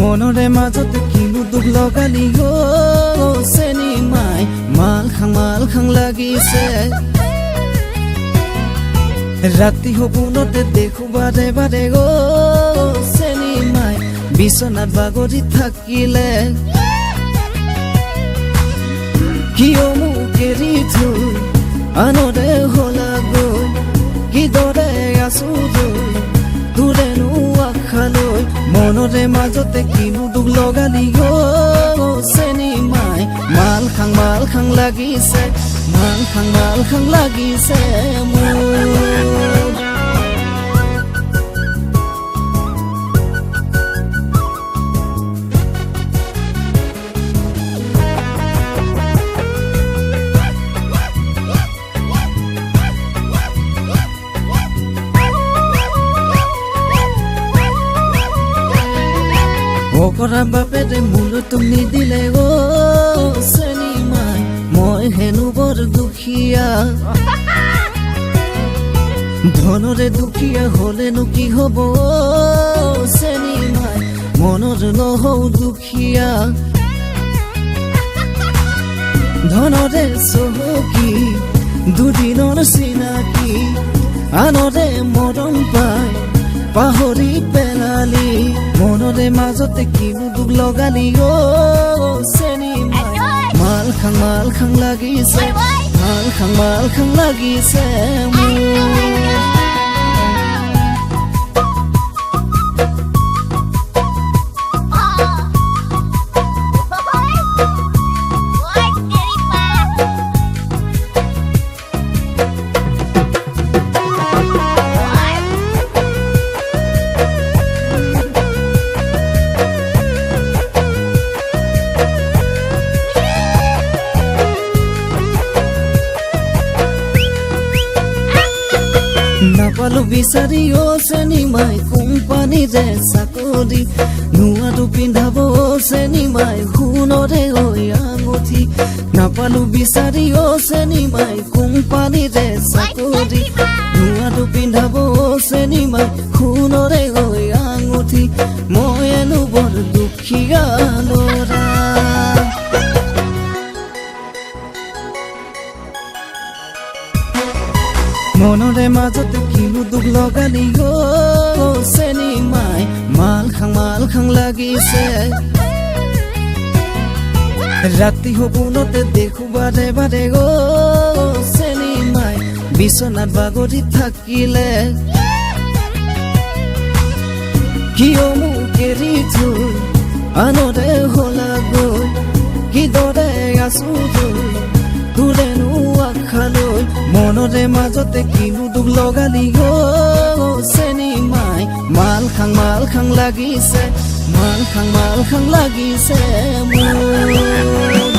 মনৰে মাজতে কিনো দুখ লগালি চেনি মাই মাল খাং লাগিছে ৰাতি সপোনতে দেখো বাৰে বাৰে চেনি মাই বিছনাত বাগৰি থাকিলে কিয় মোক এৰি থৈ আনৰে হলা গৈ কিদৰে আছো দূৰেনো আশালৈ মনৰে মাজতে কিনো দুখ লগালি চেনি মাই মাল খাং লাগিছে মাল খাং লাগিছে মোৰ অকৰা বাপেৰে মোলৈ তুমি দিলে চেনি মাই মই হেনো বৰ দুখীয়া ধনৰে দুখীয়া হলেনো কি হব চেনি মাই মনৰ নহও দুখীয়া ধনৰে চহকী দুদিনৰ চিনাকি আনৰে মৰম পাই পাহৰি পেলালি মনৰে মাজতে কিনো দুখ লগালি চেনি মাল খাং লাগিছে মাল খাং লাগিছে মোৰ নাপালো বিচাৰি চেনি মাই কোম্পানীৰে চাকৰি নোৱাটো পিন্ধাব চেনি মাই সোণৰে আঙুঠি নাপালো বিচাৰি চেনি মাই কোম্পানীৰে চাকৰি নোৱাটো পিন্ধাব চেনি মাই সোণৰে আঙুঠি মই এনো বৰ দুখীয়া ল'ৰা মনৰে মাজতে কিনো দুখ লগালি চেনি মাই মাল খাং লাগিছে ৰাতি সপোনতে দেখো বাৰে বাৰে চেনি মাই বিছনাত বাগৰি থাকিলে কিয় মোক এৰি থৈ আনৰে হলা গৈ কিদৰে আছো দূৰেনো আশালৈ মনৰে মাজতে কিনো দুখ লগালি চেনি মাই মাল খাং লাগিছে মাল খাং লাগিছে মোৰ